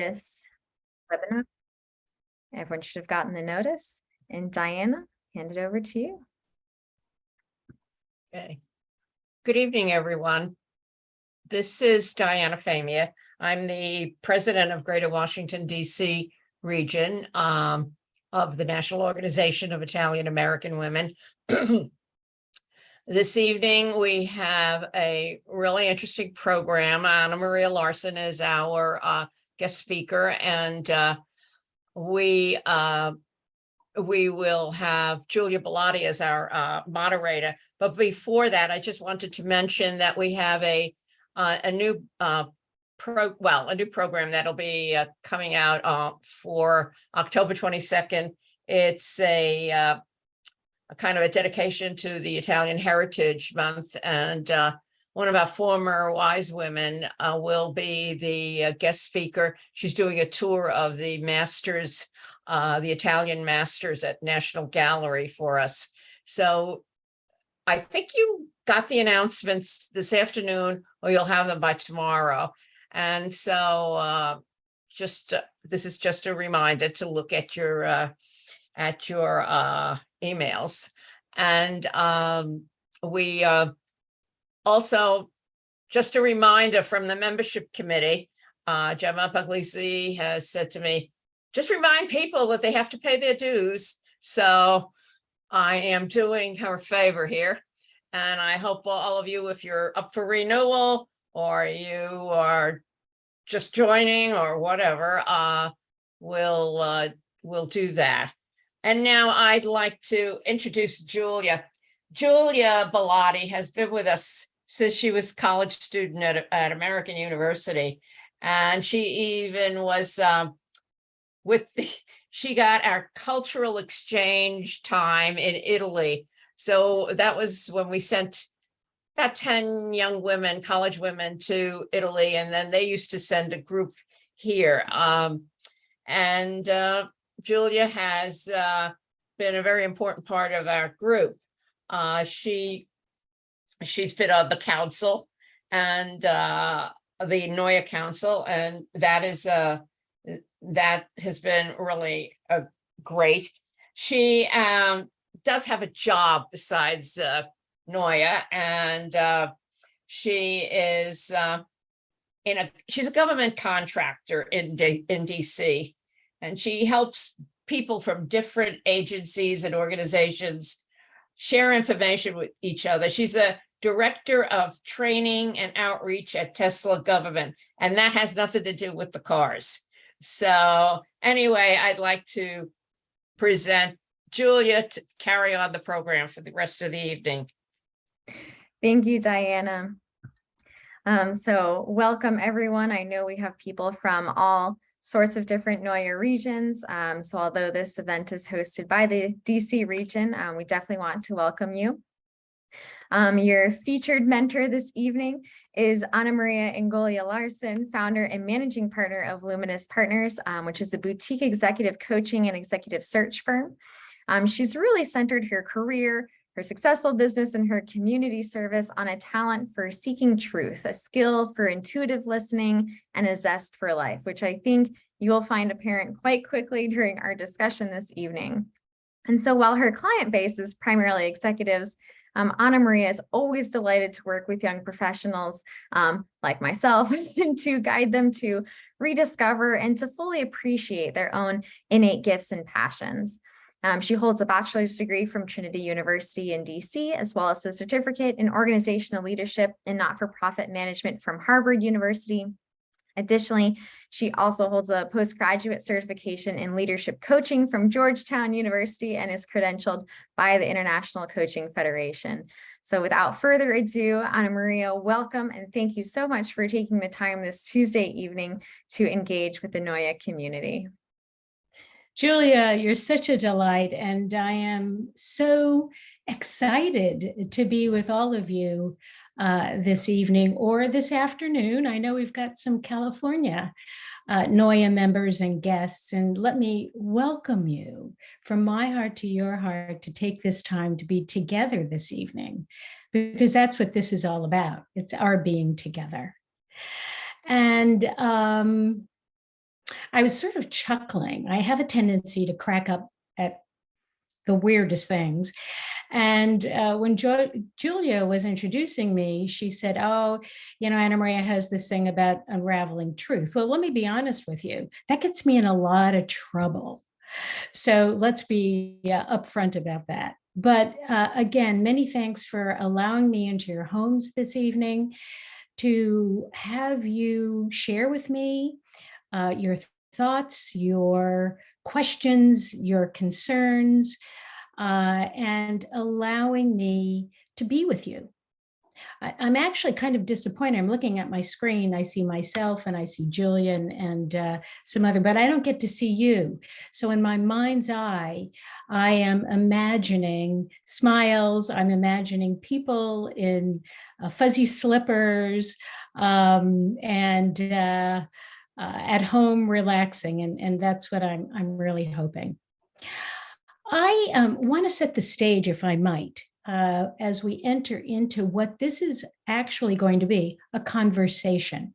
this webinar. Everyone should have gotten the notice. And Diana, hand it over to you. Okay. Good evening, everyone. This is Diana Famia. I'm the president of Greater Washington, D.C. region of the National Organization of Italian American Women. This evening, we have a really interesting program. Maria Larsen is our guest speaker, and we will have Julia Bellotti as our moderator. But before that, I just wanted to mention that we have a new program that'll be coming out for October 22nd. It's a kind of a dedication to the Italian Heritage Month, and one of our former wise women will be the guest speaker. She's doing a tour of the masters, the Italian masters at National Gallery for us. So I think you got the announcements this afternoon, or you'll have them by tomorrow. And so this is just a reminder to look at your emails. And we also, just a reminder from the membership committee, Gemma Puglisi has said to me, just remind people that they have to pay their dues. So I am doing her a favor here. And I hope all of you, if you're up for renewal or you are just joining or whatever, will do that. And now I'd like to introduce Julia. Julia Bellotti has been with us since she was a college student at American University. And she even was she got our cultural exchange time in Italy. So that was when we sent about 10 young women, college women, to Italy, and then they used to send a group here. Julia has been a very important part of our group. She's been on the council and the NOIAW council, and that has been really great. She does have a job besides NOIAW, and she is she's a government contractor in DC, and she helps people from different agencies and organizations share information with each other. She's a director of training and outreach at Tesla government, and that has nothing to do with the cars. So anyway, I'd like to present Julia to carry on the program for the rest of the evening. Thank you, Diana. So welcome, everyone. I know we have people from all sorts of different NOIAW regions. So although this event is hosted by the DC region, we definitely want to welcome you. Your featured mentor this evening is Maria Ingoglia Larsen, founder and managing partner of Lumenis Partners, which is the boutique executive coaching and executive search firm. She's really centered her career, her successful business, and her community service on a talent for seeking truth, a skill for intuitive listening, and a zest for life, which I think you will find apparent quite quickly during our discussion this evening. And so while her client base is primarily executives, Maria is always delighted to work with young professionals like myself and to guide them to rediscover and to fully appreciate their own innate gifts and passions. She holds a bachelor's degree from Trinity University in DC, as well as a certificate in organizational leadership and not-for-profit management from Harvard University. Additionally, she also holds a postgraduate certification in leadership coaching from Georgetown University and is credentialed by the International Coaching Federation. So without further ado, Maria, welcome, and thank you so much for taking the time this Tuesday evening to engage with the NOIAW community. Julia, you're such a delight, and I am so excited to be with all of you this evening or this afternoon. I know we've got some California NOIAW members and guests, and let me welcome you from my heart to your heart to take this time to be together this evening, because that's what this is all about. It's our being together. And I was sort of chuckling. I have a tendency to crack up at the weirdest things. And when Julia was introducing me, she said, oh, Anna Maria has this thing about unraveling truth. Well, let me be honest with you. That gets me in a lot of trouble. So let's be upfront about that. But again, many thanks for allowing me into your homes this evening to have you share with me your thoughts, your questions, your concerns, and allowing me to be with you. I'm actually kind of disappointed. I'm looking at my screen. I see myself and I see Julia and some other, but I don't get to see you. So in my mind's eye, I am imagining smiles. I'm imagining people in fuzzy slippers and at home relaxing. And that's what I'm really hoping. I want to set the stage, if I might, as we enter into what this is actually going to be, a conversation,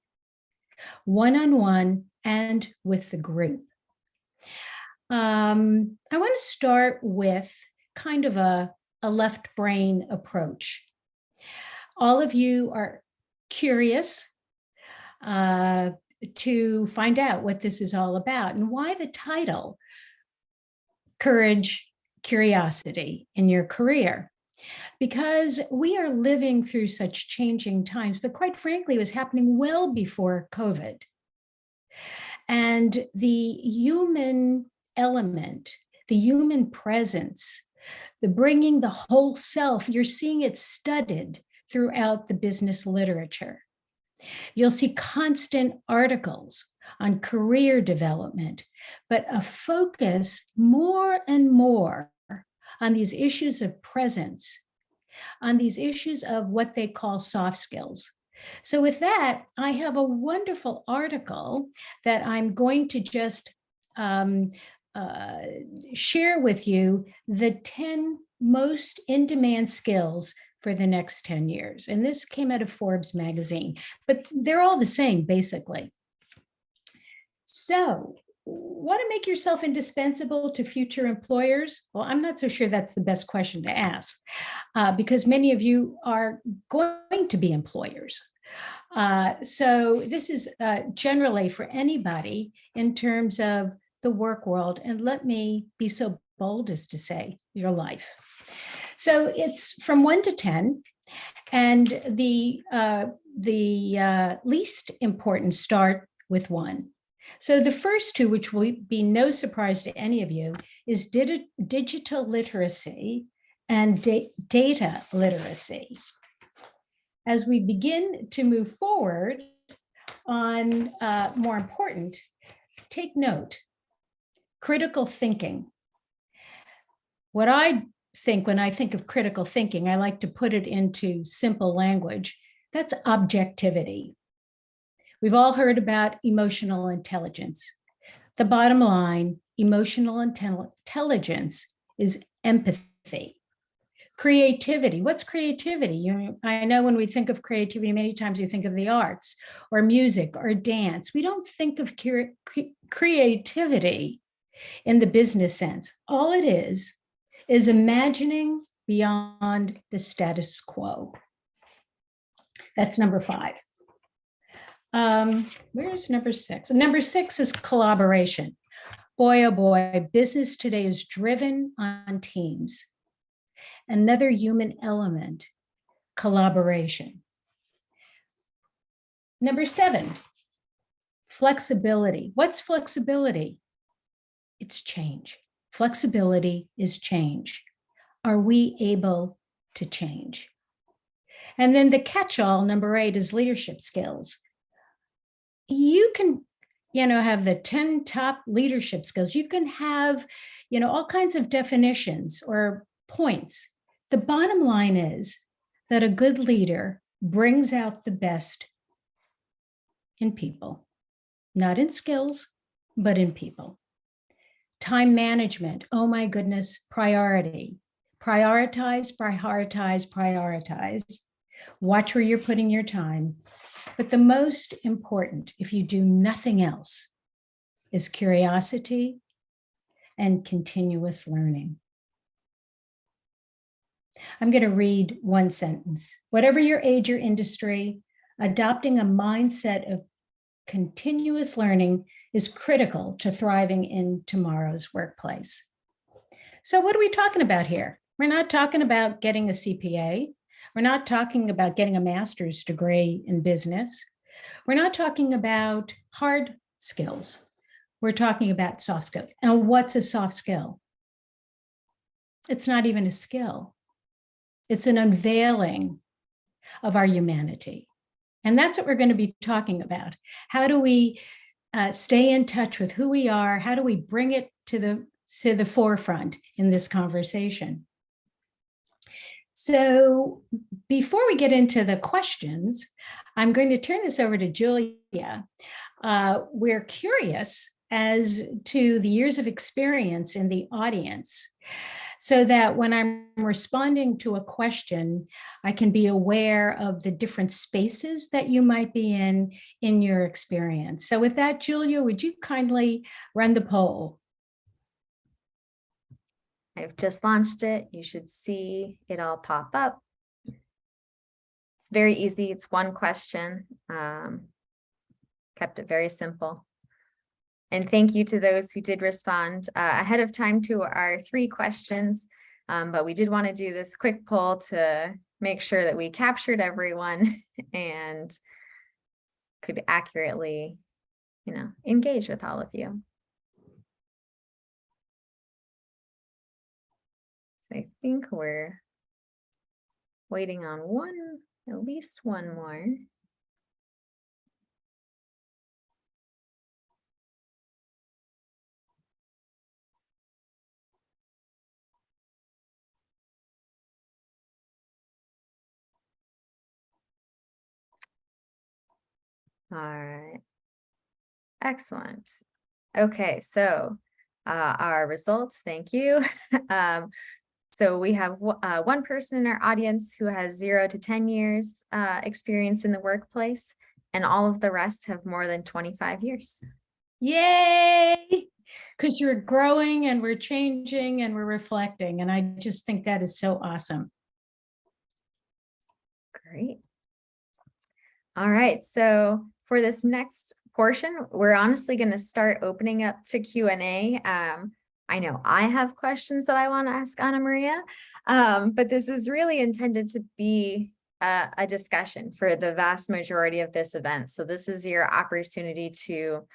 one-on-one and with the group. I want to start with kind of a left brain approach. All of you are curious to find out what this is all about and why the title, Courage, Curiosity in Your Career. Because we are living through such changing times, but quite frankly, it was happening well before COVID. And the human element, the human presence, the bringing the whole self, you're seeing it studied throughout the business literature. You'll see constant articles on career development, but a focus more and more on these issues of presence, on these issues of what they call soft skills. So with that, I have a wonderful article that I'm going to just share with you, the 10 most in-demand skills for the next 10 years. And this came out of Forbes magazine, but they're all the same, basically. So, want to make yourself indispensable to future employers? Well, I'm not so sure that's the best question to ask because many of you are going to be employers. So this is generally for anybody in terms of the work world. And let me be so bold as to say your life. So it's from 1 to 10. And the least important start with 1. So the first 2, which will be no surprise to any of you, is digital literacy and data literacy. As we begin to move forward on more important, take note, critical thinking. What I think when I think of critical thinking, I like to put it into simple language. That's objectivity. We've all heard about emotional intelligence. The bottom line, emotional intelligence is empathy. Creativity. What's creativity? I know when we think of creativity, many times we think of the arts or music or dance. We don't think of creativity in the business sense. All it is imagining beyond the status quo. That's number 5. Where's number 6? Number 6 is collaboration. Boy, oh boy, business today is driven on teams. Another human element, collaboration. Number 7, flexibility. What's flexibility? It's change. Flexibility is change. Are we able to change? And then the catch-all, number 8, is leadership skills. You can, have the 10 top leadership skills. You can have, all kinds of definitions or points. The bottom line is that a good leader brings out the best in people, not in skills, but in people. Time management. Oh my goodness, priority. Prioritize, prioritize, prioritize. Watch where you're putting your time. But the most important, if you do nothing else, is curiosity and continuous learning. I'm going to read one sentence. Whatever your age or industry, adopting a mindset of continuous learning is critical to thriving in tomorrow's workplace. So what are we talking about here? We're not talking about getting a CPA. We're not talking about getting a master's degree in business. We're not talking about hard skills. We're talking about soft skills. And what's a soft skill? It's not even a skill. It's an unveiling of our humanity. And that's what we're going to be talking about. How do we stay in touch with who we are? How do we bring it to the forefront in this conversation? So before we get into the questions, I'm going to turn this over to Julia. We're curious as to the years of experience in the audience, so that when I'm responding to a question, I can be aware of the different spaces that you might be in your experience. So with that, Julia, would you kindly run the poll? I've just launched it. You should see it all pop up. It's very easy. It's one question. Kept it very simple. And thank you to those who did respond ahead of time to our 3 questions. But we did want to do this quick poll to make sure that we captured everyone and could accurately, engage with all of you. So I think we're waiting on at least one more. All right. Excellent. Okay, so our results, thank you. So we have one person in our audience who has 0 to 10 years experience in the workplace, and all of the rest have more than 25 years. Yay! Because you're growing and we're changing and we're reflecting. And I just think that is so awesome. Great. All right, so for this next portion, we're honestly going to start opening up to Q&A. I know I have questions that I want to ask Ana Maria, but this is really intended to be a discussion for the vast majority of this event. So this is your opportunity to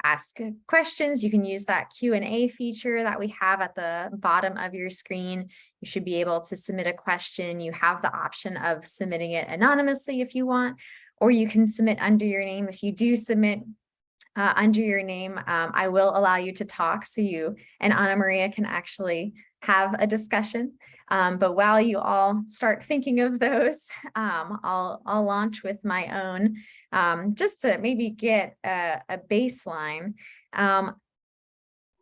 ask questions. You can use that Q&A feature that we have at the bottom of your screen. You should be able to submit a question. You have the option of submitting it anonymously if you want, or you can submit under your name. If you do submit under your name, I will allow you to talk so you and Ana Maria can actually have a discussion. But while you all start thinking of those, I'll launch with my own, just to maybe get a baseline. Ana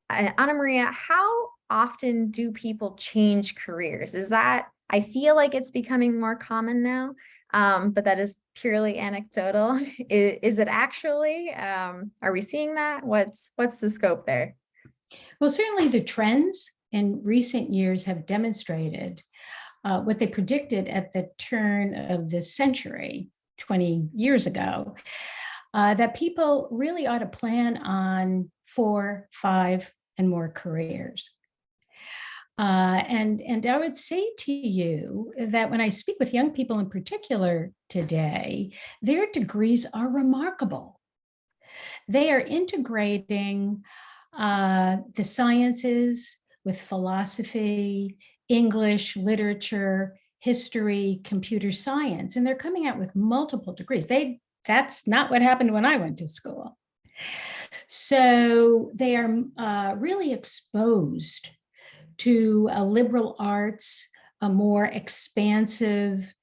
Maria, how often do people change careers? I feel like it's becoming more common now, but that is purely anecdotal. Is it actually? Are we seeing that? What's the scope there? Well, certainly the trends in recent years have demonstrated what they predicted at the turn of this century, 20 years ago, that people really ought to plan on 4, 5, and more careers. And I would say to you that when I speak with young people in particular today, their degrees are remarkable. They are integrating the sciences with philosophy, English, literature, history, computer science, and they're coming out with multiple degrees. That's not what happened when I went to school. So they are really exposed to a liberal arts, a more expansive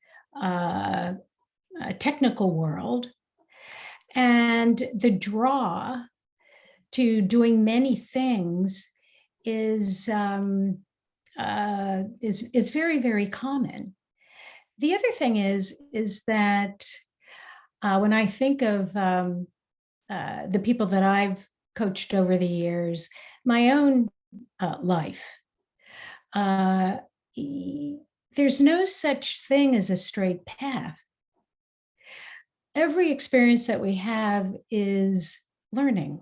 technical world, and the draw to doing many things is very, very common. The other thing is that when I think of the people that I've coached over the years, my own life. There's no such thing as a straight path. Every experience that we have is learning.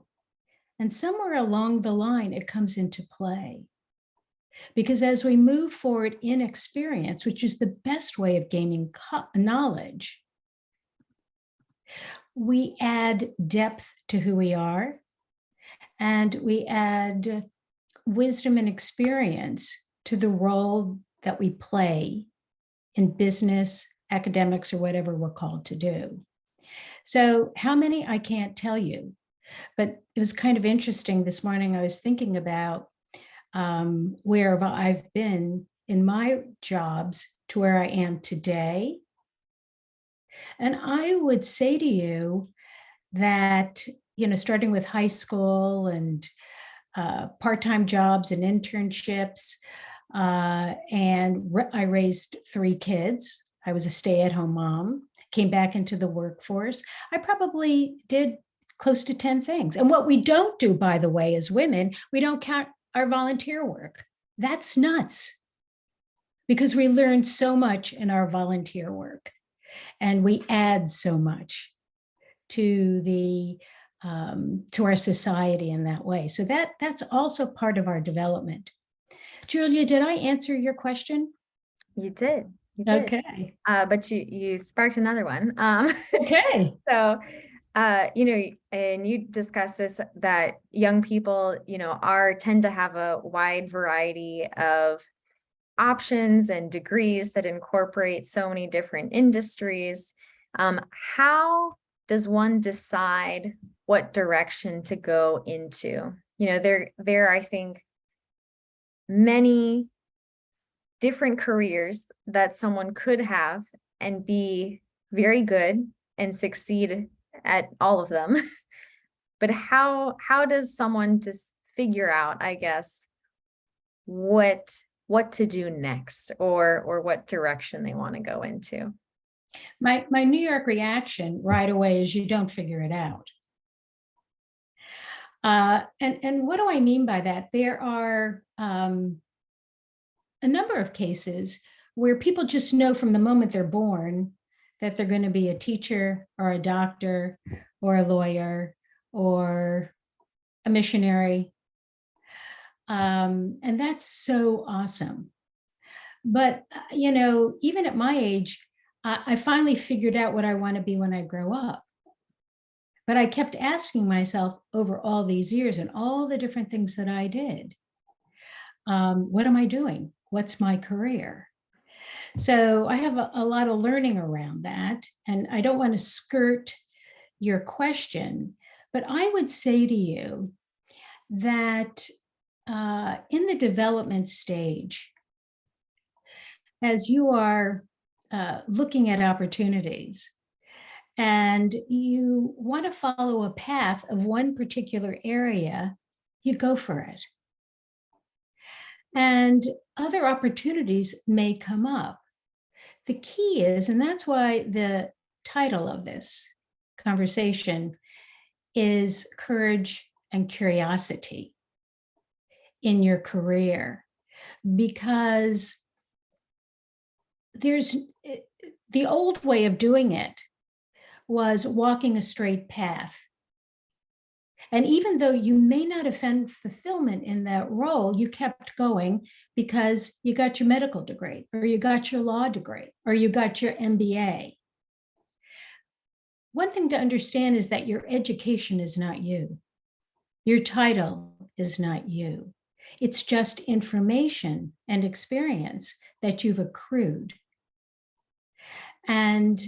And somewhere along the line, it comes into play. Because as we move forward in experience, which is the best way of gaining knowledge, we add depth to who we are, and we add wisdom and experience to the role that we play in business, academics, or whatever we're called to do. So how many, I can't tell you, but it was kind of interesting this morning. I was thinking about where I've been in my jobs to where I am today. And I would say to you that, starting with high school and part-time jobs and internships, and I raised 3 kids. I was a stay-at-home mom, came back into the workforce. I probably did close to 10 things. And what we don't do, by the way, as women, we don't count our volunteer work. That's nuts, because we learn so much in our volunteer work, and we add so much to to our society in that way. So that's also part of our development. Julia, did I answer your question? You did. You did. Okay. But you sparked another one. Okay. So, and you discussed this, that young people, tend to have a wide variety of options and degrees that incorporate so many different industries. How does one decide what direction to go into? There, I think, many different careers that someone could have and be very good and succeed at all of them. But how does someone just figure out, I guess, what to do next, or what direction they want to go into? My New York reaction right away is you don't figure it out. And what do I mean by that? There are a number of cases where people just know from the moment they're born that they're going to be a teacher or a doctor or a lawyer or a missionary. And that's so awesome. But, even at my age, I finally figured out what I want to be when I grow up. But I kept asking myself over all these years and all the different things that I did, what am I doing? What's my career? So I have a lot of learning around that. And I don't want to skirt your question, but I would say to you that in the development stage, as you are looking at opportunities and you want to follow a path of one particular area, you go for it. And other opportunities may come up. The key is, and that's why the title of this conversation is Courage and Curiosity in your career, because there's the old way of doing it was walking a straight path. And even though you may not have found fulfillment in that role, you kept going because you got your medical degree, or you got your law degree, or you got your MBA. One thing to understand is that your education is not you. Your title is not you. It's just information and experience that you've accrued. And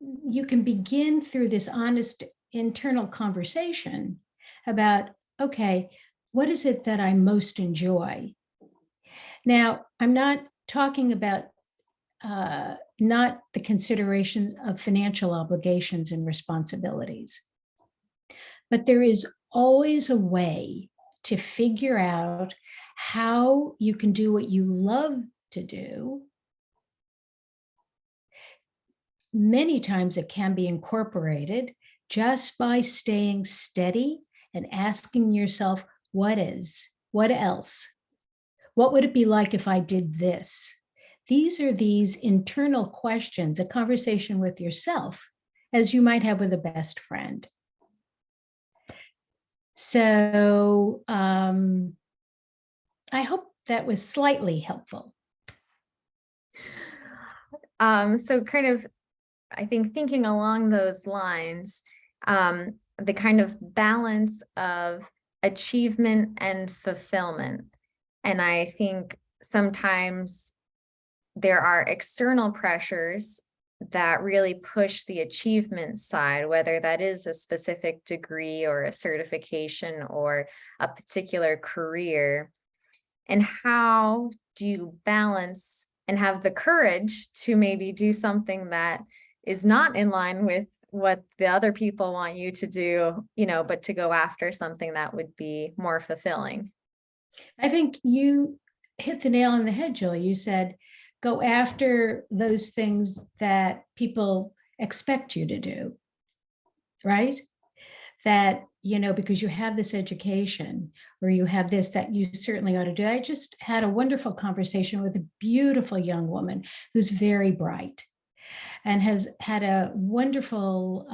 you can begin through this honest internal conversation about, okay, what is it that I most enjoy? Now, I'm not talking about not the considerations of financial obligations and responsibilities, but there is always a way to figure out how you can do what you love to do. Many times it can be incorporated just by staying steady and asking yourself, what else? What would it be like if I did this? These are these internal questions, a conversation with yourself, as you might have with a best friend. So I hope that was slightly helpful. So kind of, I think thinking along those lines, the kind of balance of achievement and fulfillment. And I think sometimes there are external pressures that really push the achievement side, whether that is a specific degree or a certification or a particular career. And how do you balance and have the courage to maybe do something that is not in line with what the other people want you to do, but to go after something that would be more fulfilling? I think you hit the nail on the head, Julie. You said, go after those things that people expect you to do, right? That, because you have this education or you have this, that you certainly ought to do. I just had a wonderful conversation with a beautiful young woman who's very bright and has had a wonderful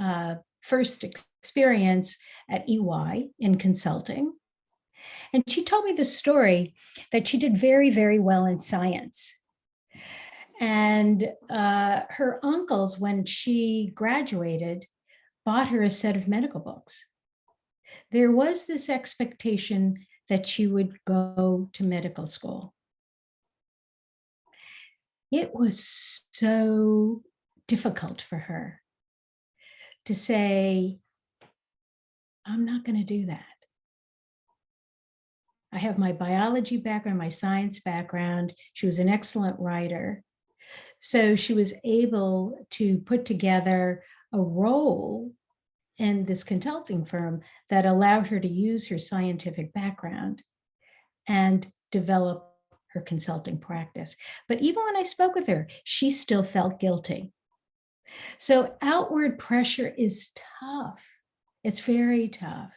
first experience at EY in consulting. And she told me the story that she did very, very well in science. And her uncles, when she graduated, bought her a set of medical books. There was this expectation that she would go to medical school. It was so difficult for her to say, I'm not going to do that. I have my biology background, my science background. She was an excellent writer. So she was able to put together a role in this consulting firm that allowed her to use her scientific background and develop her consulting practice. But even when I spoke with her, she still felt guilty. So outward pressure is tough. It's very tough.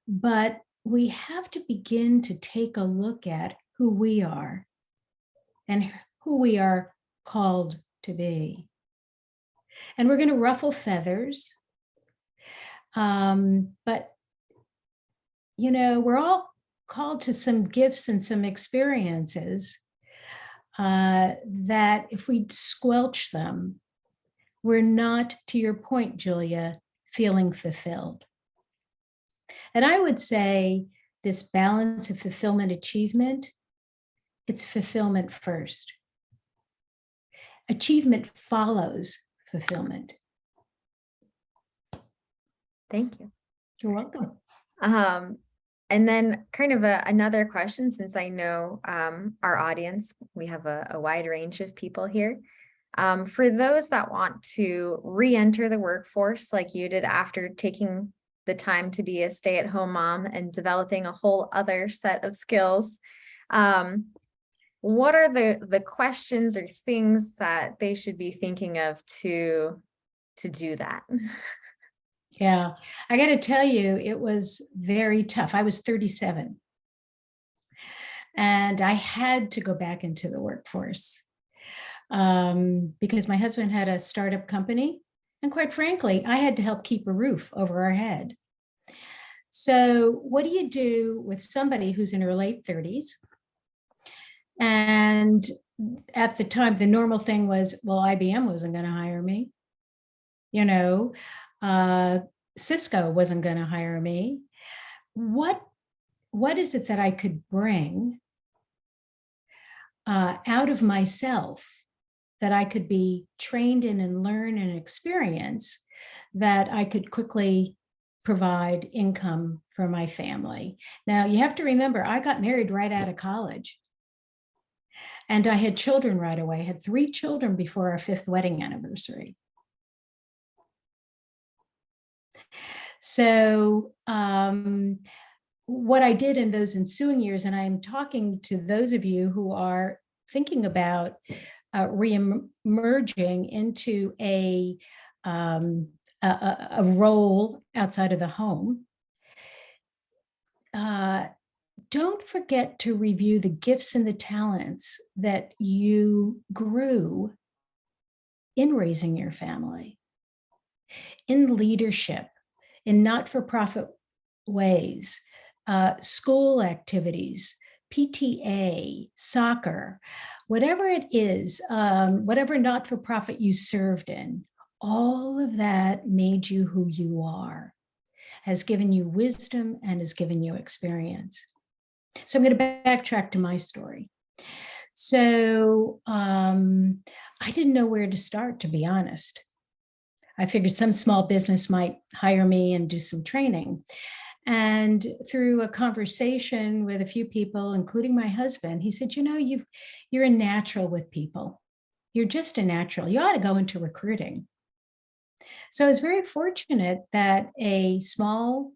But we have to begin to take a look at who we are and who we are called to be. And we're going to ruffle feathers. But, we're all called to some gifts and some experiences that if we squelch them, we're not, to your point, Julia, feeling fulfilled. And I would say this balance of fulfillment, achievement, it's fulfillment first. Achievement follows fulfillment. Thank you. You're welcome. And then kind of another question, since I know our audience, we have a wide range of people here. For those that want to re-enter the workforce like you did after taking the time to be a stay-at-home mom and developing a whole other set of skills, what are the questions or things that they should be thinking of to do that? Yeah, I got to tell you, it was very tough. I was 37 and I had to go back into the workforce because my husband had a startup company. And quite frankly, I had to help keep a roof over our head. So what do you do with somebody who's in her late 30s? And at the time, the normal thing was, well, IBM wasn't going to hire me. Cisco wasn't going to hire me. What is it that I could bring out of myself that I could be trained in and learn and experience that I could quickly provide income for my family? Now, you have to remember, I got married right out of college. And I had children right away. I had 3 children before our 5th wedding anniversary. So what I did in those ensuing years, and I'm talking to those of you who are thinking about re-emerging into a a role outside of the home, don't forget to review the gifts and the talents that you grew in raising your family, in leadership, in not-for-profit ways, school activities, PTA, soccer, whatever it is, whatever not-for-profit you served in, all of that made you who you are, has given you wisdom and has given you experience. So I'm going to backtrack to my story. So I didn't know where to start, to be honest. I figured some small business might hire me and do some training. And through a conversation with a few people, including my husband, he said, you know, you're a natural with people. You're just a natural. You ought to go into recruiting. So I was very fortunate that a small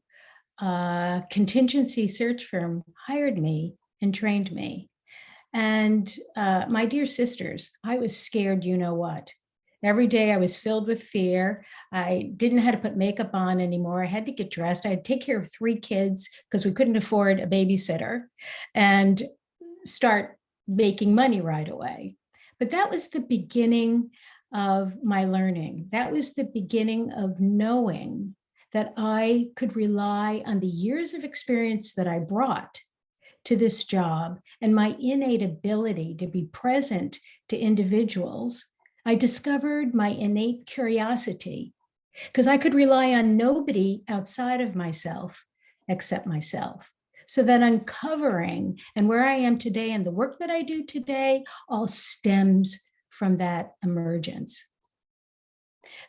contingency search firm hired me and trained me. And my dear sisters, I was scared, you know what? Every day I was filled with fear. I didn't know how to put makeup on anymore. I had to get dressed. I had to take care of 3 kids because we couldn't afford a babysitter and start making money right away. But that was the beginning of my learning. That was the beginning of knowing that I could rely on the years of experience that I brought to this job and my innate ability to be present to individuals. I discovered my innate curiosity because I could rely on nobody outside of myself except myself. So that uncovering and where I am today and the work that I do today all stems from that emergence.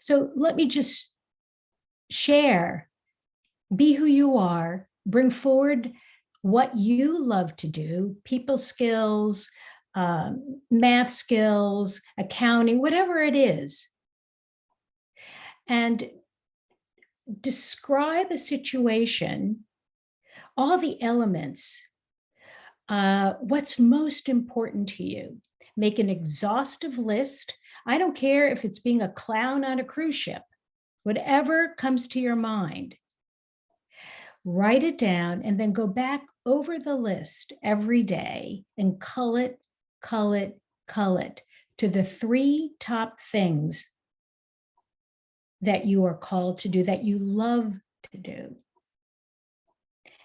So let me just share, be who you are, bring forward what you love to do, people skills, math skills, accounting, whatever it is, and describe a situation, all the elements, what's most important to you. Make an exhaustive list. I don't care if it's being a clown on a cruise ship, whatever comes to your mind. Write it down and then go back over the list every day and cull it to the 3 top things that you are called to do, that you love to do.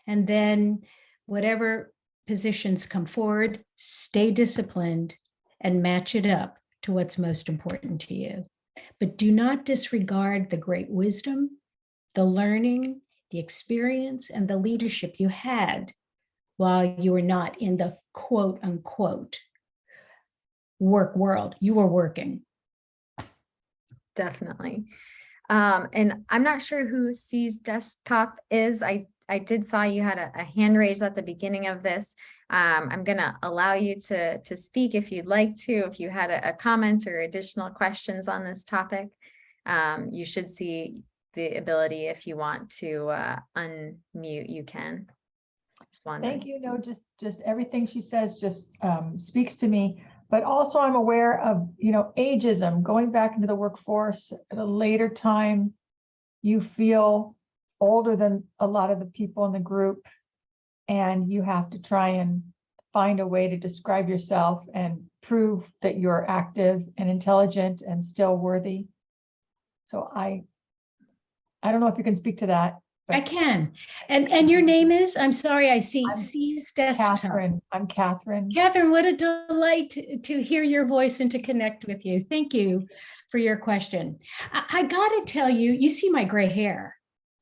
And then whatever positions come forward, stay disciplined and match it up to what's most important to you. But do not disregard the great wisdom, the learning, the experience, and the leadership you had while you were not in the quote unquote work world. You were working. Definitely. And I'm not sure who C's desktop is. I did saw you had a hand raised at the beginning of this. I'm going to allow you to speak if you'd like to. If you had a comment or additional questions on this topic, you should see the ability, if you want to unmute, you can. Thank you. No, just everything she says just speaks to me. But also I'm aware of, ageism, going back into the workforce at a later time, you feel older than a lot of the people in the group, and you have to try and find a way to describe yourself and prove that you're active and intelligent and still worthy. So I don't know if you can speak to that. I can. And your name is? I'm sorry, I see C's desktop. Catherine. I'm Catherine. Catherine, what a delight to hear your voice and to connect with you. Thank you for your question. I got to tell you, you see my gray hair,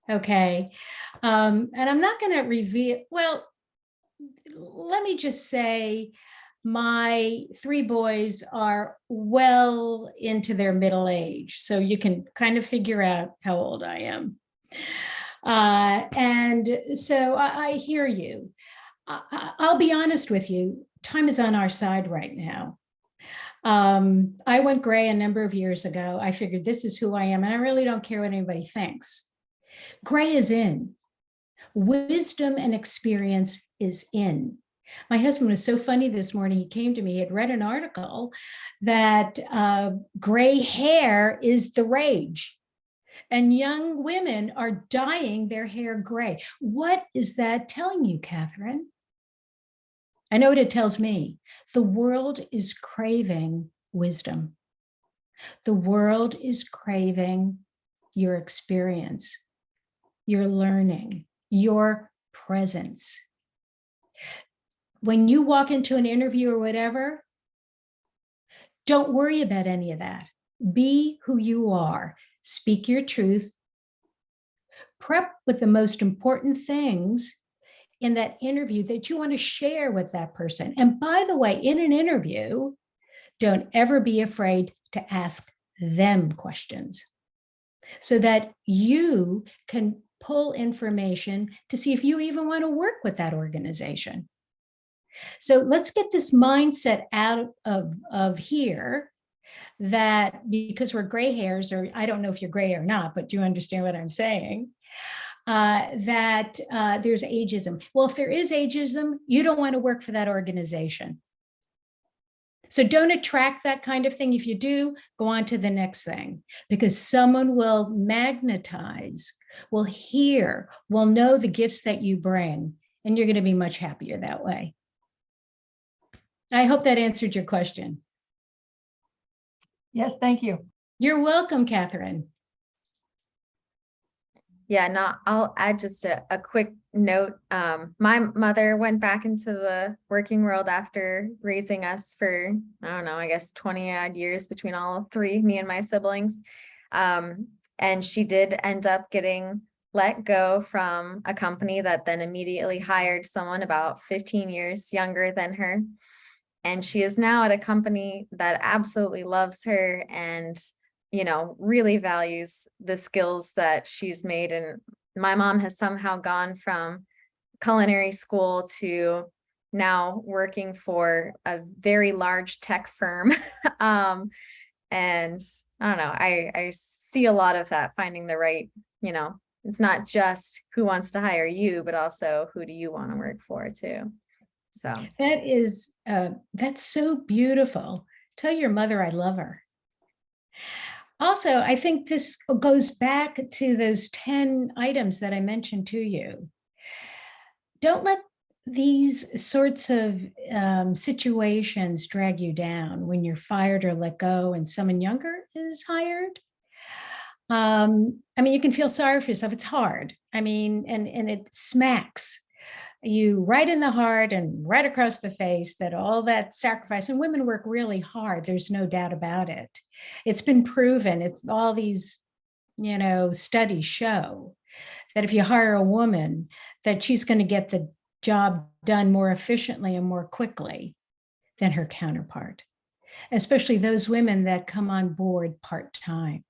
okay? And I'm not going to reveal, well, let me just say my 3 boys are well into their middle age, so you can kind of figure out how old I am. And so I hear you. I'll be honest with you, time is on our side right now. I went gray a number of years ago. I figured this is who I am, and I really don't care what anybody thinks. Gray is in. Wisdom and experience is in. My husband was so funny this morning. He came to me, he had read an article that gray hair is the rage. And young women are dyeing their hair gray. What is that telling you, Catherine? I know what it tells me. The world is craving wisdom. The world is craving your experience, your learning, your presence. When you walk into an interview or whatever, don't worry about any of that. Be who you are. Speak your truth. Prep with the most important things in that interview that you want to share with that person. And by the way, in an interview, don't ever be afraid to ask them questions so that you can pull information to see if you even want to work with that organization. So let's get this mindset out of here that because we're gray hairs, or I don't know if you're gray or not, but do you understand what I'm saying? That there's ageism. Well, if there is ageism, you don't want to work for that organization. So don't attract that kind of thing. If you do, go on to the next thing, because someone will magnetize, will hear, will know the gifts that you bring, and you're going to be much happier that way. I hope that answered your question. Yes, thank you. You're welcome, Catherine. Yeah, no, I'll add just a quick note. My mother went back into the working world after raising us for, I don't know, I guess 20 odd years between all three, me and my siblings. And she did end up getting let go from a company that then immediately hired someone about 15 years younger than her. And she is now at a company that absolutely loves her and, you know, really values the skills that she's made. And my mom has somehow gone from culinary school to now working for a very large tech firm. And I don't know, I see a lot of that, finding the right, you know, it's not just who wants to hire you, but also who do you want to work for too. So that is, that's so beautiful. Tell your mother I love her. Also, I think this goes back to those 10 items that I mentioned to you. Don't let these sorts of situations drag you down when you're fired or let go and someone younger is hired. I mean, you can feel sorry for yourself. It's hard. I mean, and it smacks you right in the heart and right across the face that all that sacrifice, and women work really hard. There's no doubt about it. It's been proven. It's all these, you know, studies show that if you hire a woman, that she's going to get the job done more efficiently and more quickly than her counterpart, especially those women that come on board part-time.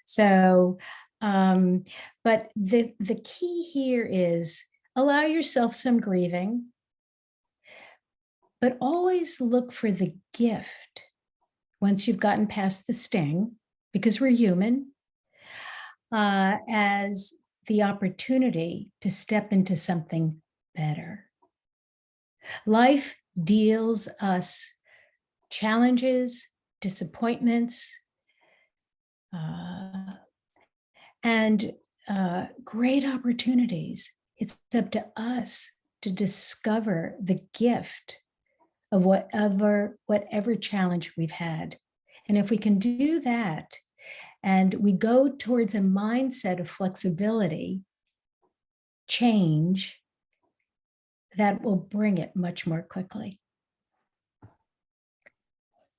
So, but the key here is allow yourself some grieving, but always look for the gift once you've gotten past the sting, because we're human, as the opportunity to step into something better. Life deals us challenges, disappointments, and great opportunities. It's up to us to discover the gift of whatever challenge we've had. And if we can do that, and we go towards a mindset of flexibility, change, that will bring it much more quickly.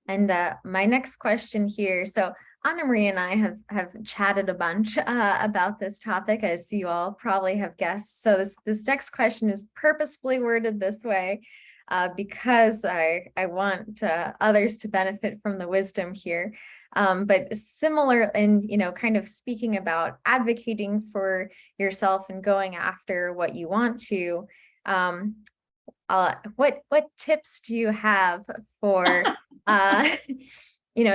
And my next question here, so Anna Maria and I have chatted a bunch about this topic, as you all probably have guessed. So this next question is purposefully worded this way because I want others to benefit from the wisdom here. But similar in, you know, kind of speaking about advocating for yourself and going after what you want to, what tips do you have for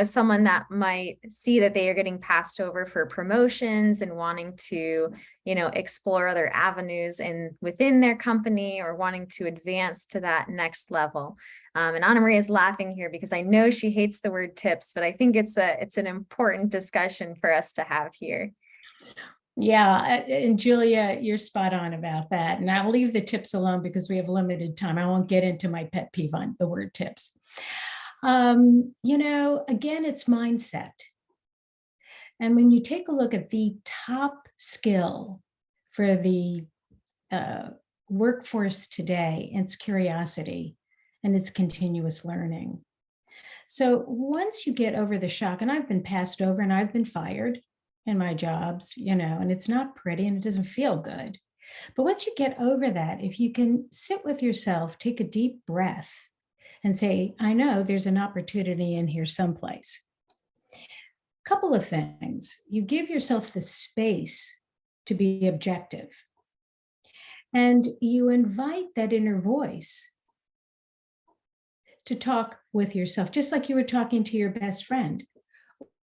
someone that might see that they are getting passed over for promotions and wanting to, explore other avenues within their company or wanting to advance to that next level. And Anna Maria is laughing here because I know she hates the word tips, but I think it's an important discussion for us to have here. Yeah, and Julia, you're spot on about that. And I'll leave the tips alone because we have limited time. I won't get into my pet peeve on the word tips. Again, it's mindset. And when you take a look at the top skill for the workforce today, it's curiosity and it's continuous learning. So once you get over the shock, and I've been passed over and I've been fired in my jobs, and it's not pretty and it doesn't feel good. But once you get over that, if you can sit with yourself, take a deep breath and say, I know there's an opportunity in here someplace. Couple of things. You give yourself the space to be objective. And you invite that inner voice to talk with yourself, just like you were talking to your best friend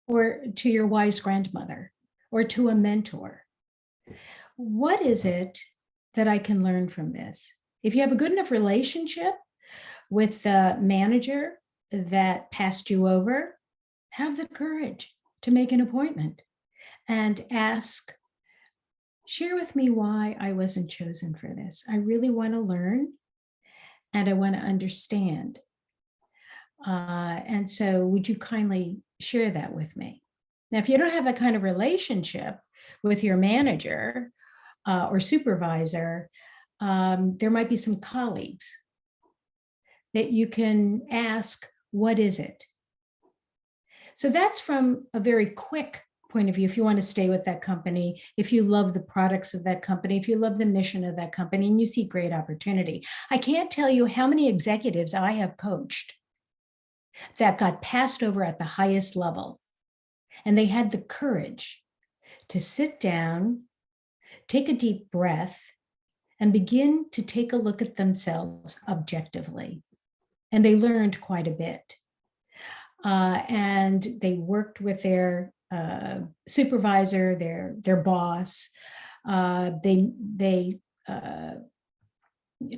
or to your wise grandmother or to a mentor. What is it that I can learn from this? If you have a good enough relationship with the manager that passed you over, have the courage to make an appointment and ask, share with me why I wasn't chosen for this. I really want to learn and I want to understand. And so would you kindly share that with me? Now, if you don't have that kind of relationship with your manager or supervisor, there might be some colleagues that you can ask, what is it? So that's from a very quick point of view. If you want to stay with that company, if you love the products of that company, if you love the mission of that company, and you see great opportunity. I can't tell you how many executives I have coached that got passed over at the highest level. And they had the courage to sit down, take a deep breath, and begin to take a look at themselves objectively. And they learned quite a bit. And they worked with their supervisor, their boss. They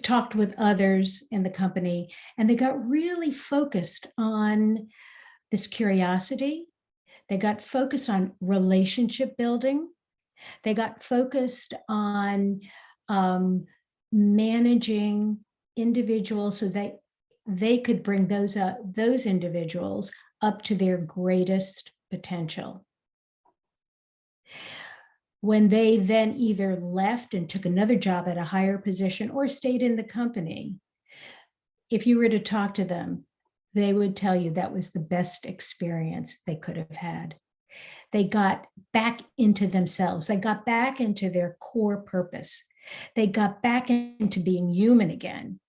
talked with others in the company, and they got really focused on this curiosity. They got focused on relationship building. They got focused on managing individuals so that they could bring those individuals up to their greatest potential. When they then either left and took another job at a higher position or stayed in the company, if you were to talk to them, they would tell you that was the best experience they could have had. They got back into themselves. They got back into their core purpose. They got back into being human again,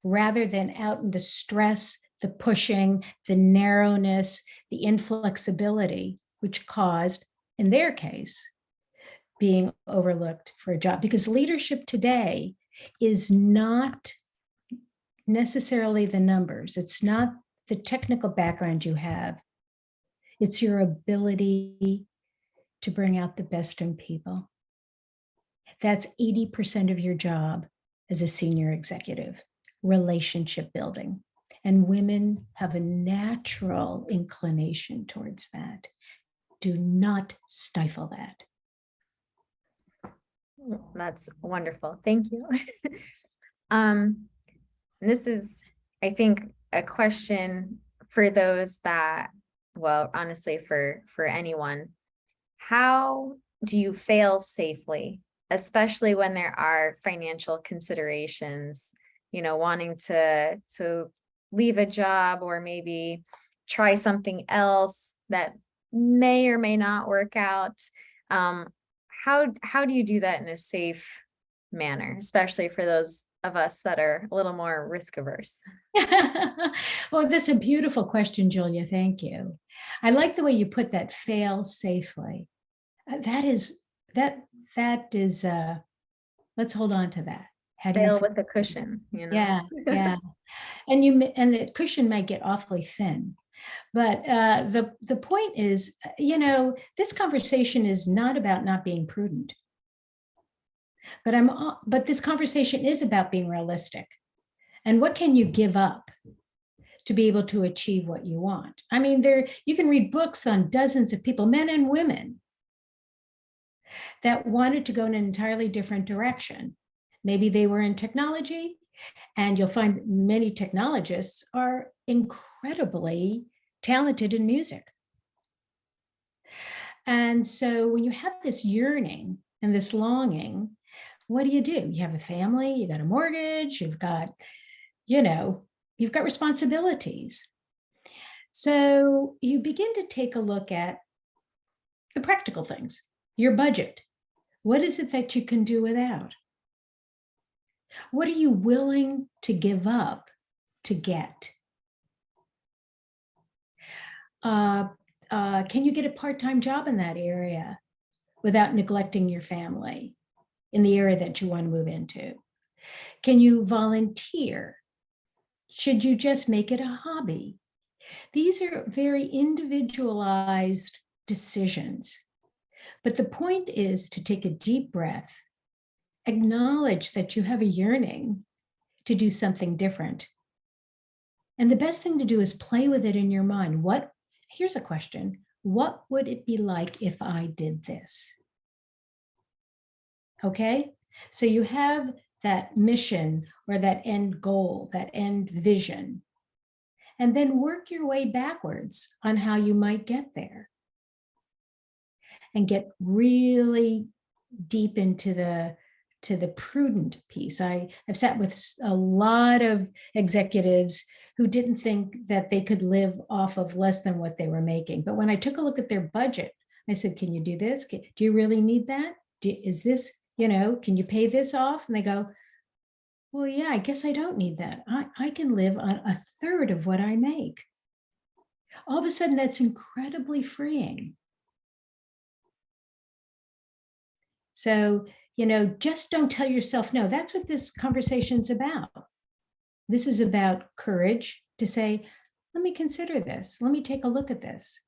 rather than out in the stress, the pushing, the narrowness, the inflexibility, which caused, in their case, being overlooked for a job. Because leadership today is not necessarily the numbers. It's not the technical background you have. It's your ability to bring out the best in people. That's 80% of your job as a senior executive, relationship building. And women have a natural inclination towards that. Do not stifle that. That's wonderful. Thank you. This is, I think, a question for those that, well, honestly, for anyone. How do you fail safely, especially when there are financial considerations, wanting to leave a job or maybe try something else that may or may not work out? How do you do that in a safe manner, especially for those of us that are a little more risk averse? Well, that's a beautiful question, Julia. Thank you. I like the way you put that, fail safely. That is, let's hold on to that. How do Fail you with a cushion, Yeah, yeah. And the cushion might get awfully thin. But the point is, this conversation is not about not being prudent. But this conversation is about being realistic. And what can you give up to be able to achieve what you want? I mean, you can read books on dozens of people, men and women, that wanted to go in an entirely different direction. Maybe they were in technology, and you'll find many technologists are incredibly talented in music. And so when you have this yearning and this longing, what do? You have a family, you got a mortgage, you've got responsibilities. So you begin to take a look at the practical things, your budget. What is it that you can do without? What are you willing to give up to get? Can you get a part-time job in that area without neglecting your family in the area that you want to move into? Can you volunteer? Should you just make it a hobby? These are very individualized decisions. But the point is to take a deep breath, acknowledge that you have a yearning to do something different. And the best thing to do is play with it in your mind. Here's a question. What would it be like if I did this? Okay, so you have that mission or that end goal, that end vision, and then work your way backwards on how you might get there. And get really deep into the prudent piece. I've sat with a lot of executives who didn't think that they could live off of less than what they were making. But when I took a look at their budget, I said, can you do this? Do you really need that? Is this, can you pay this off? And they go, well, yeah, I guess I don't need that. I can live on a third of what I make. All of a sudden, that's incredibly freeing. So, just don't tell yourself no. That's what this conversation's about. This is about courage to say, let me consider this. Let me take a look at this.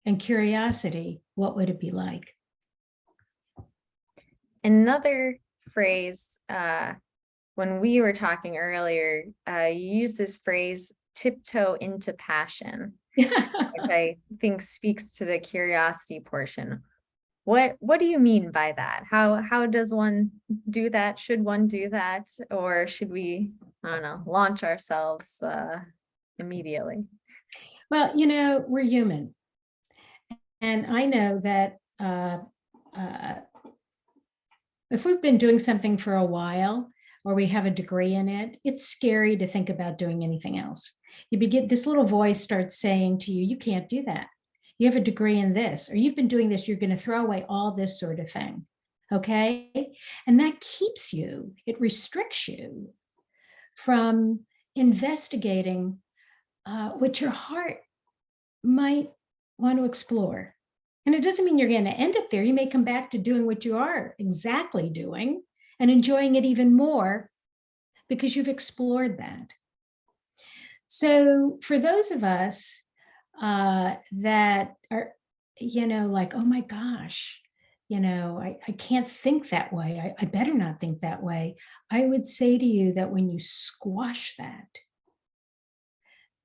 And curiosity, what would it be like? Another phrase, when we were talking earlier, you used this phrase, tiptoe into passion, which I think speaks to the curiosity portion. What do you mean by that? How does one do that? Should one do that? Or should we, I don't know, launch ourselves immediately? Well, we're human. And I know that if we've been doing something for a while, or we have a degree in it, it's scary to think about doing anything else. This little voice starts saying to you, you can't do that. You have a degree in this, or you've been doing this, you're going to throw away all this sort of thing. Okay. And that keeps you, it restricts you from investigating what your heart might want to explore. And it doesn't mean you're going to end up there. You may come back to doing what you are exactly doing and enjoying it even more because you've explored that. So for those of us that are, like, oh my gosh, I can't think that way. I better not think that way. I would say to you that when you squash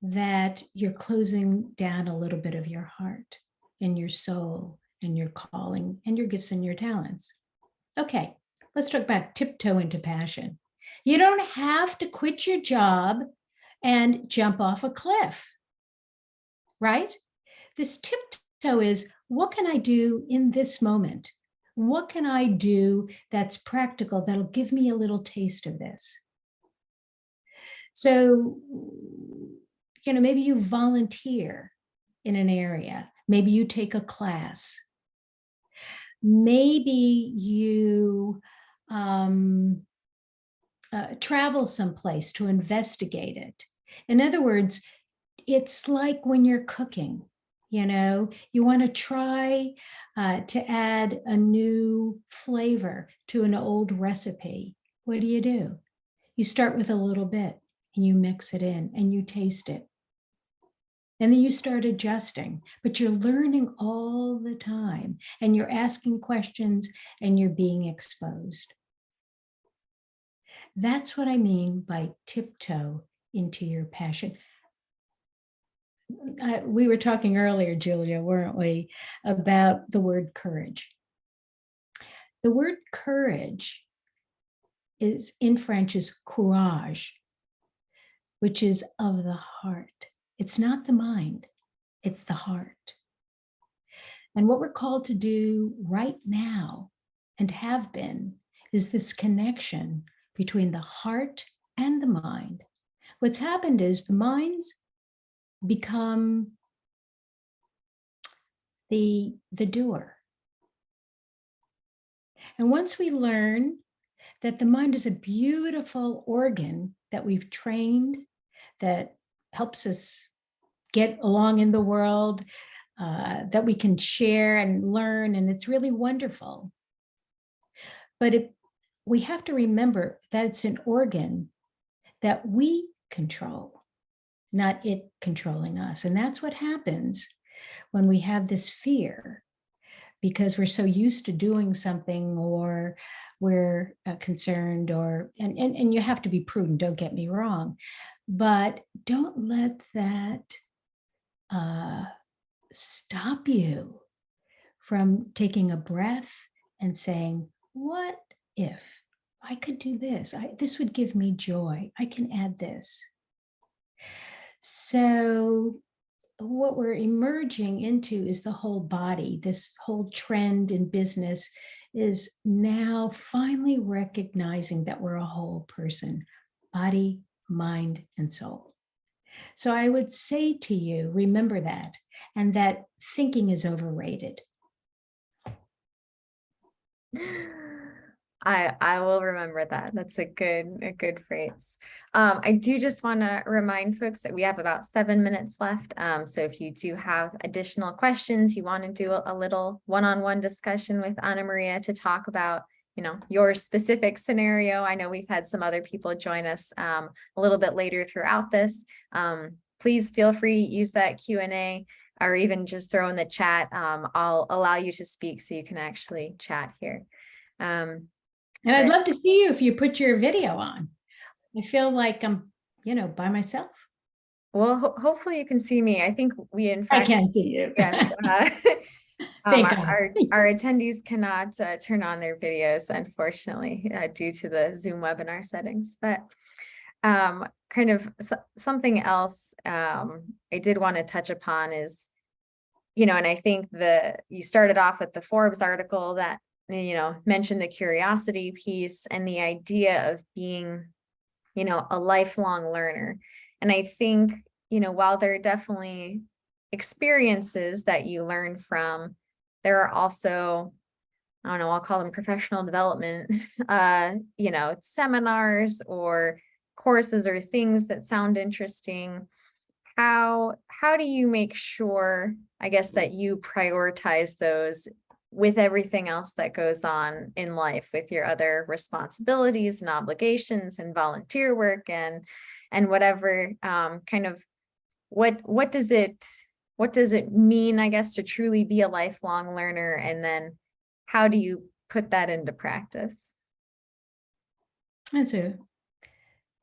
that you're closing down a little bit of your heart and your soul and your calling and your gifts and your talents. Okay, let's talk about tiptoe into passion. You don't have to quit your job and jump off a cliff, right? This tiptoe is, what can I do in this moment? What can I do that's practical, that'll give me a little taste of this? So, maybe you volunteer in an area. Maybe you take a class. Maybe you travel someplace to investigate it. In other words, it's like when you're cooking, you want to try to add a new flavor to an old recipe. What do? You start with a little bit and you mix it in and you taste it. And then you start adjusting, but you're learning all the time, and you're asking questions, and you're being exposed. That's what I mean by tiptoe into your passion. We were talking earlier, Julia, weren't we, about the word courage. The word courage is in French is courage, which is of the heart. It's not the mind, it's the heart. And what we're called to do right now, and have been, is this connection between the heart and the mind. What's happened is the minds become the doer. And once we learn that the mind is a beautiful organ that we've trained, that helps us get along in the world, that we can share and learn, and it's really wonderful. But we have to remember that it's an organ that we control, not it controlling us. And that's what happens when we have this fear, because we're so used to doing something, or we're concerned, and you have to be prudent, don't get me wrong, but don't let that stop you from taking a breath and saying, what if I could do this? This would give me joy. I can add this. So what we're emerging into is the whole body. This whole trend in business is now finally recognizing that we're a whole person, body, mind, and soul. So I would say to you, remember that, and that thinking is overrated. I will remember that. That's a good phrase. I do just want to remind folks that we have about 7 minutes left. So if you do have additional questions, you want to do a little one-on-one discussion with Ana Maria to talk about, your specific scenario. I know we've had some other people join us a little bit later throughout this. Please feel free to use that Q&A, or even just throw in the chat. I'll allow you to speak so you can actually chat here. And I'd love to see you if you put your video on. I feel like I'm, by myself. Well, hopefully you can see me. I think we, in fact, I can see you. Yes. Thank our attendees cannot turn on their videos, unfortunately, due to the Zoom webinar settings. But kind of something else I did want to touch upon is, and I think you started off with the Forbes article that mentioned the curiosity piece and the idea of being, a lifelong learner. And I think, while there are definitely experiences that you learn from, there are also, I don't know, I'll call them professional development, seminars or courses or things that sound interesting. How do you make sure, I guess, that you prioritize those with everything else that goes on in life, with your other responsibilities and obligations and volunteer work and whatever, kind of what does it mean, I guess, to truly be a lifelong learner? And then how do you put that into practice? And so,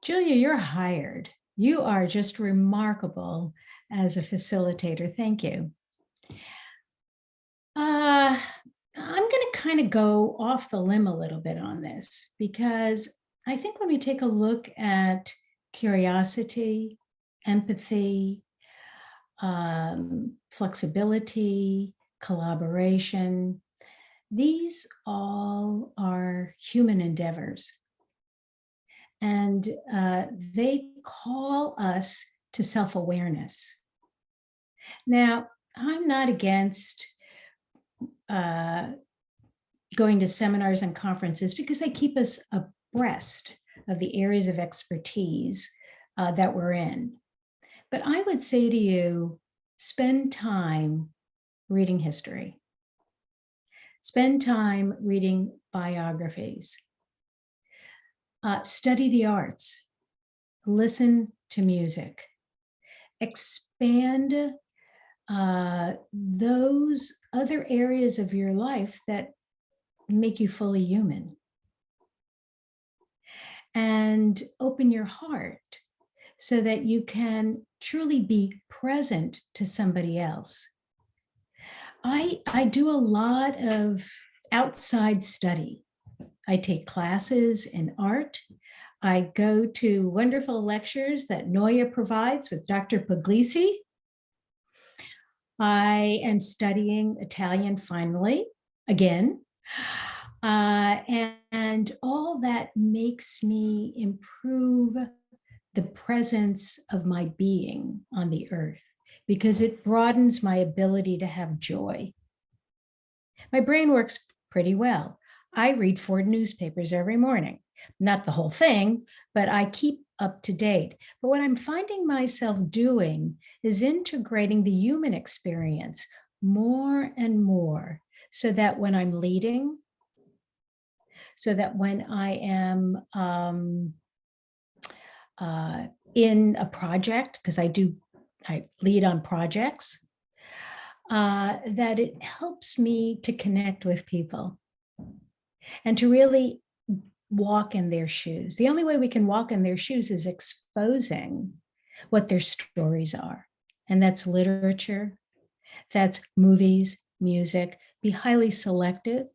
Julia, you're hired. You are just remarkable as a facilitator. Thank you. I'm going to kind of go off the limb a little bit on this, because I think when we take a look at curiosity, empathy, flexibility, collaboration, these all are human endeavors. And they call us to self-awareness. Now, I'm not against going to seminars and conferences, because they keep us abreast of the areas of expertise that we're in. But I would say to you, spend time reading history. Spend time reading biographies. Study the arts. Listen to music. expand those other areas of your life that make you fully human. And open your heart so that you can truly be present to somebody else. I do a lot of outside study. I take classes in art. I go to wonderful lectures that NOIAW provides with Dr. Puglisi. I am studying Italian finally, again. And all that makes me improve the presence of my being on the earth, because it broadens my ability to have joy. My brain works pretty well. I read 4 newspapers every morning, not the whole thing, but I keep up to date. But what I'm finding myself doing is integrating the human experience more and more, so that when I'm leading, so that when I am in a project, because I lead on projects, that it helps me to connect with people and to really walk in their shoes. The only way we can walk in their shoes is exposing what their stories are. And that's literature, that's movies, music. Be highly selective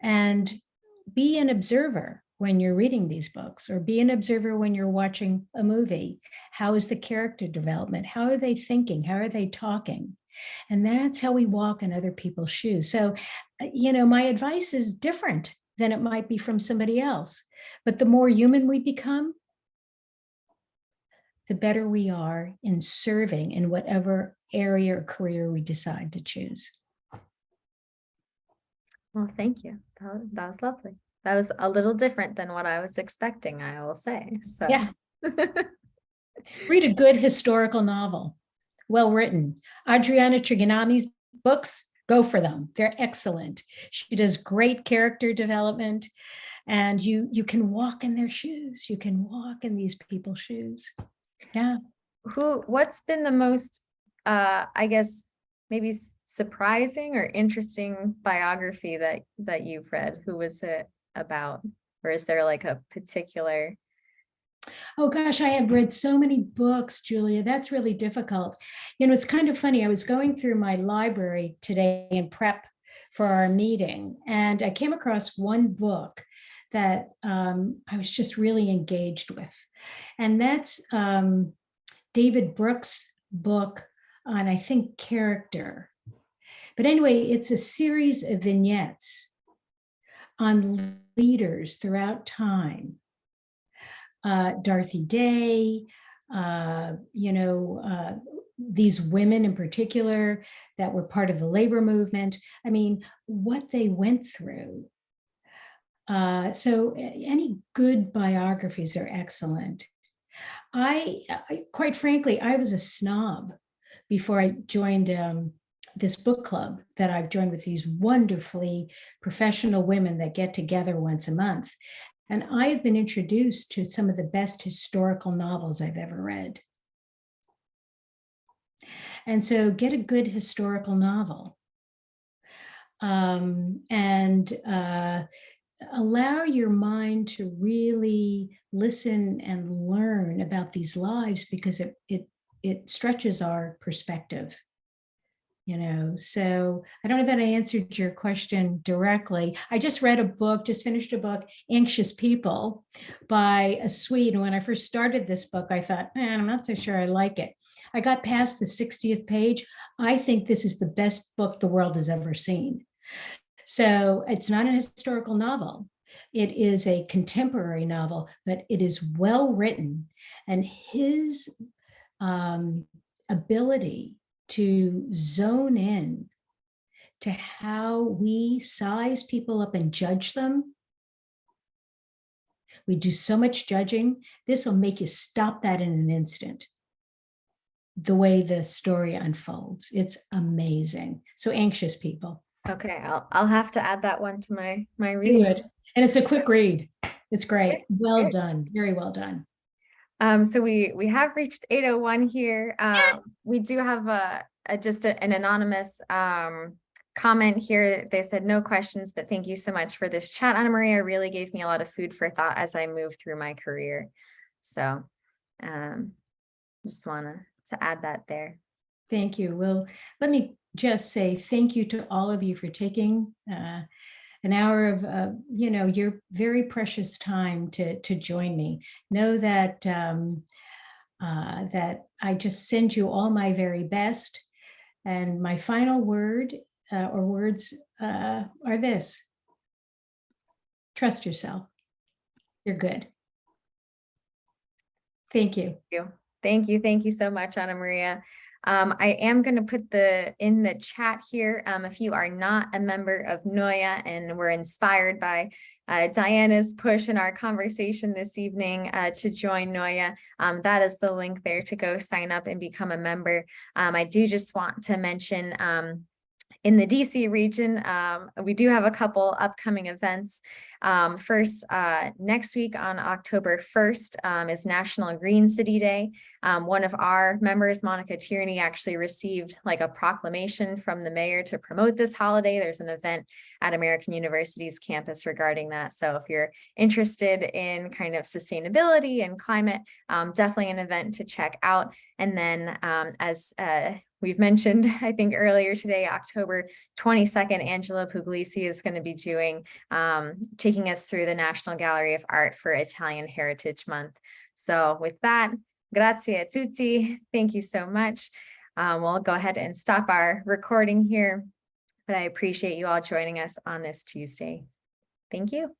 and be an observer when you're reading these books, or be an observer when you're watching a movie. How is the character development? How are they thinking? How are they talking? And that's how we walk in other people's shoes. So, my advice is different than it might be from somebody else. But the more human we become, the better we are in serving in whatever area or career we decide to choose. Well, thank you. That was lovely. That was a little different than what I was expecting, I will say. So Yeah. Read a good historical novel, well written. Adriana Trigonami's books, go for them. They're excellent. She does great character development, and you can walk in their shoes. You can walk in these people's shoes. Yeah. What's been the most, I guess, maybe surprising or interesting biography that you've read? Who was it about? Or is there like a particular? Oh gosh, I have read so many books, Julia. That's really difficult. It's kind of funny. I was going through my library today in prep for our meeting, and I came across one book that I was just really engaged with. And that's David Brooks' book on, I think, character. But anyway, it's a series of vignettes on leaders throughout time. Dorothy Day, these women in particular that were part of the labor movement. I mean, what they went through. So any good biographies are excellent. I quite frankly, I was a snob before I joined this book club that I've joined with these wonderfully professional women that get together once a month. And I have been introduced to some of the best historical novels I've ever read. And so get a good historical novel. And allow your mind to really listen and learn about these lives, because it stretches our perspective. So I don't know that I answered your question directly. I just finished a book, Anxious People, by a Swede. And when I first started this book, I thought, I'm not so sure I like it. I got past the 60th page. I think this is the best book the world has ever seen. So it's not a historical novel. It is a contemporary novel, but it is well written. And his ability to zone in to how we size people up and judge them. We do so much judging. This will make you stop that in an instant. The way the story unfolds, it's amazing. So Anxious People. Okay, I'll have to add that one to my Do read. it. And it's a quick read. It's great. Well done. Very well done. So we have reached 8:01 here. We do have an anonymous comment here. They said no questions, but thank you so much for this chat, Ana Maria. Really gave me a lot of food for thought as I move through my career. So just wanted to add that there. Thank you. Well, let me just say thank you to all of you for taking an hour of your very precious time to join me. Know that that I just send you all my very best. And my final word or words are this: trust yourself. You're good. Thank you. Thank you so much, Ana Maria. I am going to put in the chat here. If you are not a member of NOIAW and were inspired by Diana's push in our conversation this evening to join NOIAW, that is the link there to go sign up and become a member. I do just want to mention in the DC region, we do have a couple upcoming events. First, next week on October 1st is National Green City Day. One of our members, Monica Tierney, actually received like a proclamation from the mayor to promote this holiday. There's an event at American University's campus regarding that. So if you're interested in kind of sustainability and climate, definitely an event to check out. And then as we've mentioned, I think earlier today, October 22nd, Angela Puglisi is going to be taking us through the National Gallery of Art for Italian Heritage Month. So with that, grazie a tutti. Thank you so much. We'll go ahead and stop our recording here, but I appreciate you all joining us on this Tuesday. Thank you.